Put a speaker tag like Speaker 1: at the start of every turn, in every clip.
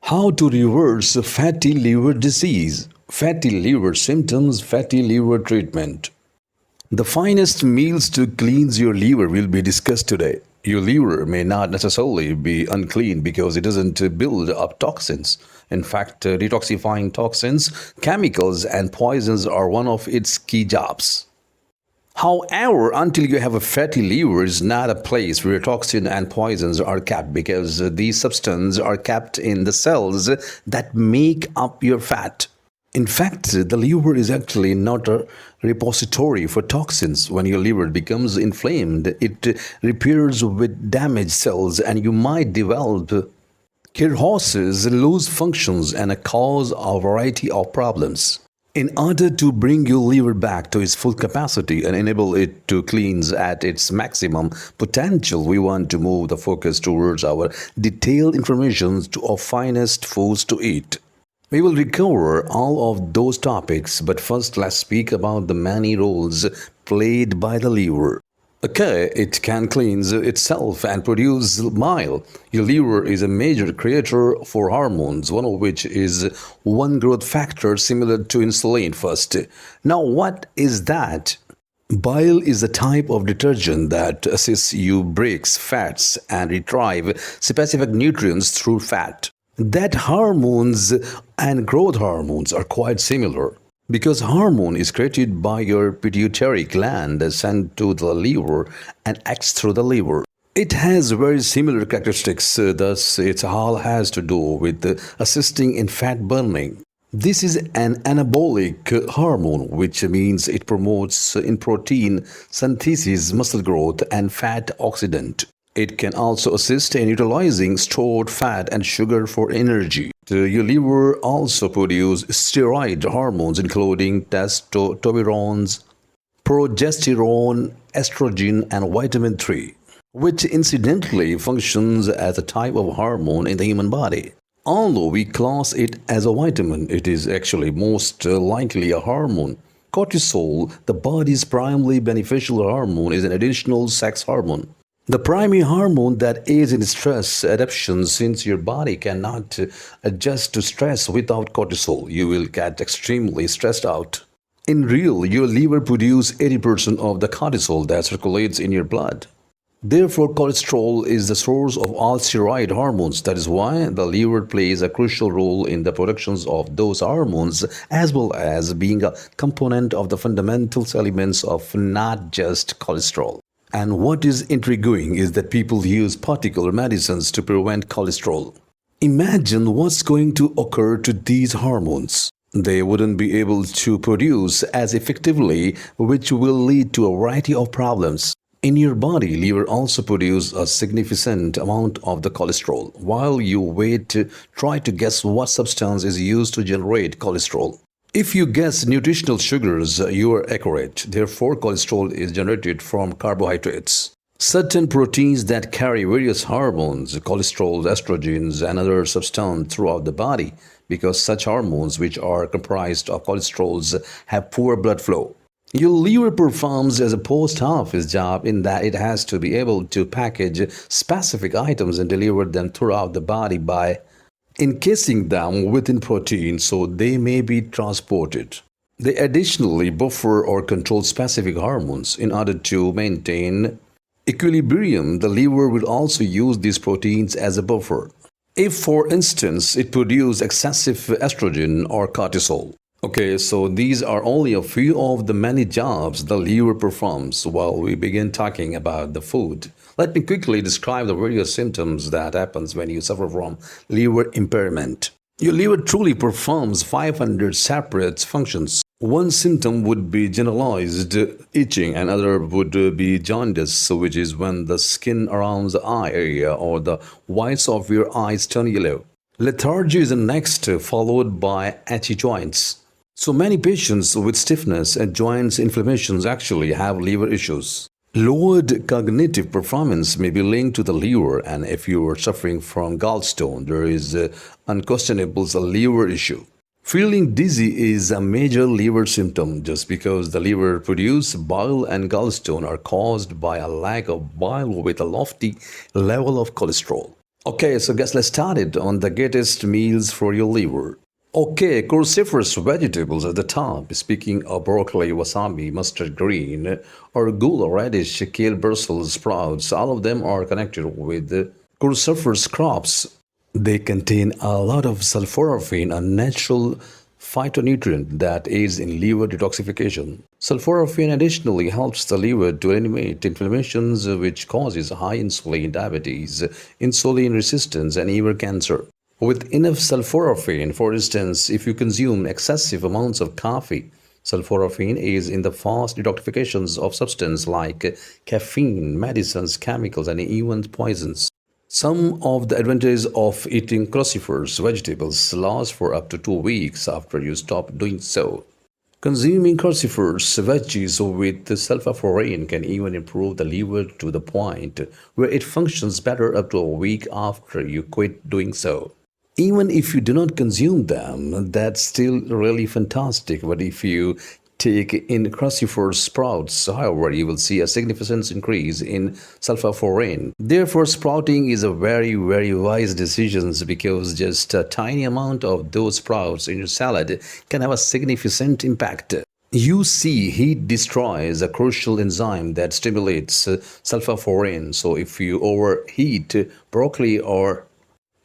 Speaker 1: How to reverse fatty liver disease, fatty liver symptoms, fatty liver treatment. The finest meals to cleanse your liver will be discussed today. Your liver may not necessarily be unclean because it doesn't build up toxins. In fact, detoxifying toxins, chemicals, and poisons are one of its key jobs. However, until you have a fatty liver is not a place where toxins and poisons are kept because these substances are kept in the cells that make up your fat. In fact, the liver is actually not a repository for toxins. When your liver becomes inflamed, it repairs with damaged cells and you might develop cirrhosis, lose functions, and cause a variety of problems. In order to bring your liver back to its full capacity and enable it to cleanse at its maximum potential, we want to move the focus towards our detailed information to our finest foods to eat. We will recover all of those topics, but first let's speak about the many roles played by the liver. Okay, it can cleanse itself and produce bile. Your liver is a major creator for hormones, one of which is one growth factor similar to insulin first. Now, what is that? Bile is a type of detergent that assists you breaks fats and retrieve specific nutrients through fat. That hormones and growth hormones are quite similar. Because hormone is created by your pituitary gland sent to the liver and acts through the liver. It has very similar characteristics, thus it all has to do with assisting in fat burning. This is an anabolic hormone, which means it promotes in protein synthesis, muscle growth, and fat oxidant. It can also assist in utilizing stored fat and sugar for energy. Your liver also produces steroid hormones including testosterone, progesterone, estrogen, and vitamin 3, which incidentally functions as a type of hormone in the human body. Although we class it as a vitamin, it is actually most likely a hormone. Cortisol, the body's primarily beneficial hormone, is an additional sex hormone. The primary hormone that aids in stress adaptation. Since your body cannot adjust to stress without cortisol, you will get extremely stressed out. In real, your liver produces 80% of the cortisol that circulates in your blood. Therefore, cholesterol is the source of all steroid hormones. That is why the liver plays a crucial role in the production of those hormones, as well as being a component of the fundamental elements of not just cholesterol. And what is intriguing is that people use particular medicines to prevent cholesterol. Imagine what's going to occur to these hormones. They wouldn't be able to produce as effectively, which will lead to a variety of problems. In your body, liver also produces a significant amount of the cholesterol. While you wait, try to guess what substance is used to generate cholesterol. If you guess nutritional sugars, you are accurate. Therefore, cholesterol is generated from carbohydrates. Certain proteins that carry various hormones, cholesterol, estrogens, and other substances throughout the body, because such hormones, which are comprised of cholesterols, have poor blood flow. Your liver performs as a post office job in that it has to be able to package specific items and deliver them throughout the body by encasing them within protein so they may be transported. They additionally buffer or control specific hormones. In order to maintain equilibrium, the liver will also use these proteins as a buffer. If, for instance, it produces excessive estrogen or cortisol. Okay, so these are only a few of the many jobs the liver performs. While we begin talking about the food, let me quickly describe the various symptoms that happens when you suffer from liver impairment. Your liver truly performs 500 separate functions. One symptom would be generalized itching, another would be jaundice, which is when the skin around the eye area or the whites of your eyes turn yellow. Lethargy is the next, followed by achy joints. So many patients with stiffness and joints inflammations actually have liver issues. Lowered cognitive performance may be linked to the liver, and if you are suffering from gallstone, there is unquestionable a liver issue. Feeling dizzy is a major liver symptom just because the liver produces bile and gallstone are caused by a lack of bile with a lofty level of cholesterol. Okay, so guys, let's start it on the greatest meals for your liver. Okay, cruciferous vegetables at the top. Speaking of broccoli, wasabi, mustard green, arugula, radish, kale, Brussels sprouts, all of them are connected with cruciferous crops. They contain a lot of sulforaphane, a natural phytonutrient that aids in liver detoxification. Sulforaphane additionally helps the liver to eliminate inflammations which causes high insulin, diabetes, insulin resistance, and even cancer. With enough sulforaphane, for instance, if you consume excessive amounts of coffee, sulforaphane aids in the fast detoxifications of substances like caffeine, medicines, chemicals, and even poisons. Some of the advantages of eating cruciferous vegetables last for up to 2 weeks after you stop doing so. Consuming cruciferous veggies with sulforaphane can even improve the liver to the point where it functions better up to a week after you quit doing so. Even if you do not consume them, that's still really fantastic. But if you take in cruciferous sprouts, however, you will see a significant increase in sulforaphane. Therefore, sprouting is a very, very wise decision because just a tiny amount of those sprouts in your salad can have a significant impact. You see, heat destroys a crucial enzyme that stimulates sulforaphane. So, if you overheat broccoli or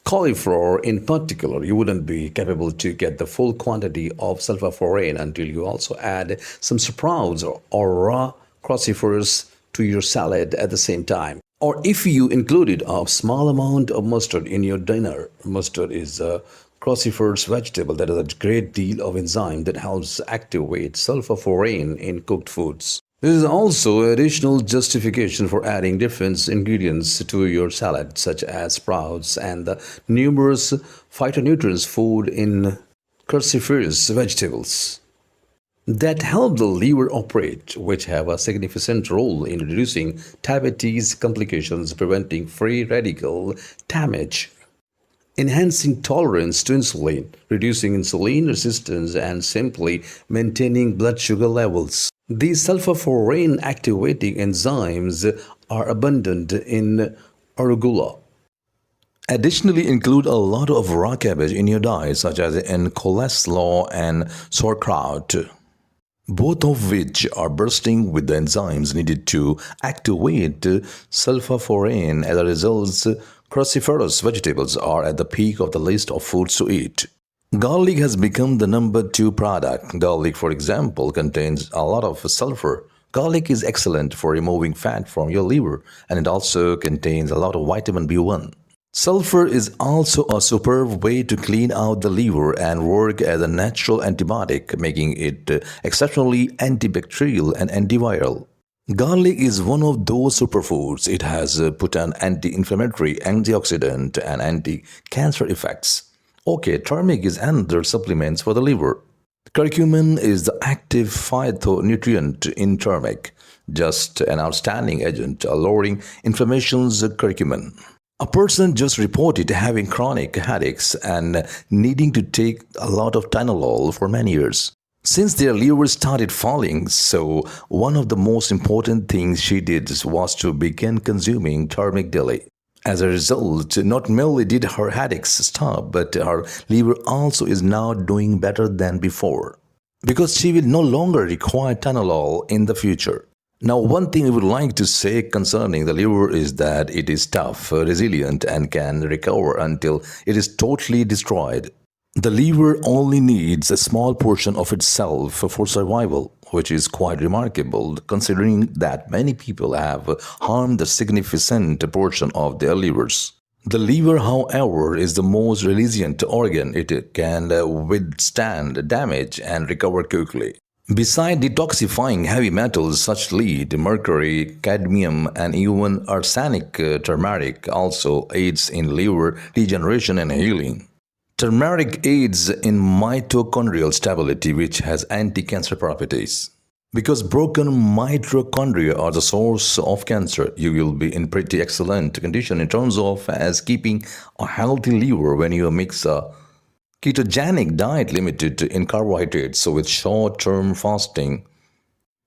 Speaker 1: cauliflower in particular, you wouldn't be capable to get the full quantity of sulforaphane until you also add some sprouts or raw cruciferous to your salad at the same time. Or if you included a small amount of mustard in your dinner. Mustard is a cruciferous vegetable that has a great deal of enzyme that helps activate sulforaphane in cooked foods. There is also additional justification for adding different ingredients to your salad, such as sprouts and the numerous phytonutrients found in cruciferous vegetables that help the liver operate, which have a significant role in reducing diabetes complications, preventing free radical damage, enhancing tolerance to insulin, reducing insulin resistance, and simply maintaining blood sugar levels. These sulforaphane activating enzymes are abundant in arugula. Additionally, include a lot of raw cabbage in your diet, such as in coleslaw and sauerkraut, both of which are bursting with the enzymes needed to activate sulforaphane. As a result, cruciferous vegetables are at the peak of the list of foods to eat. Garlic has become the number 2 product. Garlic, for example, contains a lot of sulfur. Garlic is excellent for removing fat from your liver, and it also contains a lot of vitamin B1. Sulfur is also a superb way to clean out the liver and work as a natural antibiotic, making it exceptionally antibacterial and antiviral. Garlic is one of those superfoods. It has potent anti-inflammatory, antioxidant, and anti-cancer effects. Okay, turmeric is another supplement for the liver. Curcumin is the active phytonutrient in turmeric, just an outstanding agent lowering inflammation's curcumin. A person just reported having chronic headaches and needing to take a lot of Tylenol for many years. Since their liver started falling, so one of the most important things she did was to begin consuming turmeric daily. As a result, not merely did her headaches stop, but her liver also is now doing better than before, because she will no longer require Tylenol in the future. Now, one thing I would like to say concerning the liver is that it is tough, resilient, and can recover until it is totally destroyed. The liver only needs a small portion of itself for survival, which is quite remarkable considering that many people have harmed a significant portion of their livers. The liver, however, is the most resilient organ. It can withstand damage and recover quickly. Besides detoxifying heavy metals such as lead, mercury, cadmium, and even arsenic, turmeric also aids in liver regeneration and healing. Turmeric aids in mitochondrial stability, which has anti-cancer properties. Because broken mitochondria are the source of cancer, you will be in pretty excellent condition in terms of as keeping a healthy liver when you mix a ketogenic diet limited in carbohydrates. So with short-term fasting,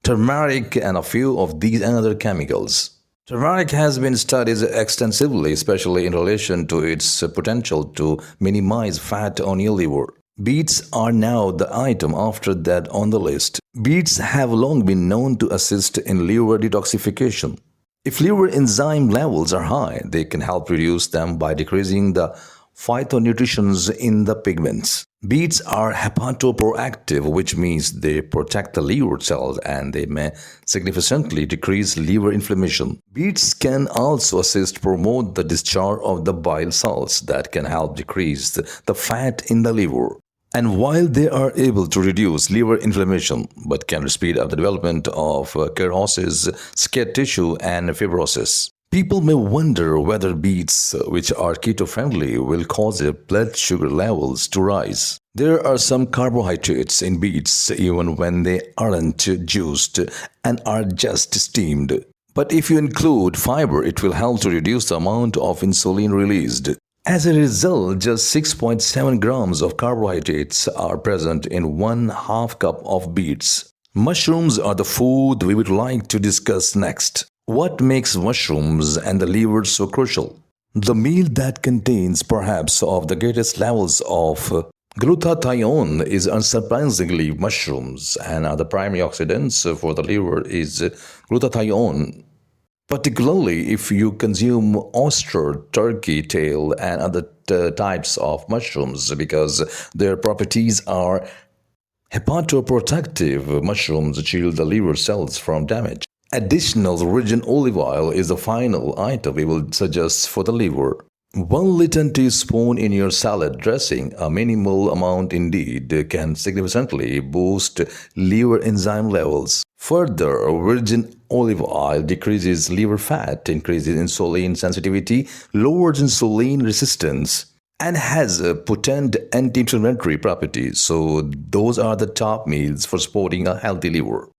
Speaker 1: turmeric and a few of these and other chemicals. Turmeric has been studied extensively, especially in relation to its potential to minimize fat on your liver. Beets are now the item after that on the list. Beets have long been known to assist in liver detoxification. If liver enzyme levels are high, they can help reduce them by decreasing the phytonutrients in the pigments. Beets are hepatoproactive, which means they protect the liver cells and they may significantly decrease liver inflammation. Beets can also assist promote the discharge of the bile salts that can help decrease the fat in the liver. And while they are able to reduce liver inflammation, but can speed up the development of cirrhosis, scar tissue, and fibrosis. People may wonder whether beets, which are keto-friendly, will cause their blood sugar levels to rise. There are some carbohydrates in beets even when they aren't juiced and are just steamed. But if you include fiber, it will help to reduce the amount of insulin released. As a result, just 6.7 grams of carbohydrates are present in 1/2 cup of beets. Mushrooms are the food we would like to discuss next. What makes mushrooms and the liver so crucial? The meal that contains perhaps of the greatest levels of glutathione is unsurprisingly mushrooms, and the primary oxidants for the liver is glutathione. Particularly if you consume oyster, turkey tail, and other types of mushrooms, because their properties are hepatoprotective. Mushrooms shield the liver cells from damage. Additional virgin olive oil is the final item we will suggest for the liver. 1 little teaspoon in your salad dressing, a minimal amount indeed, can significantly boost liver enzyme levels. Further, virgin olive oil decreases liver fat, increases insulin sensitivity, lowers insulin resistance, and has a potent anti-inflammatory properties. So those are the top meals for supporting a healthy liver.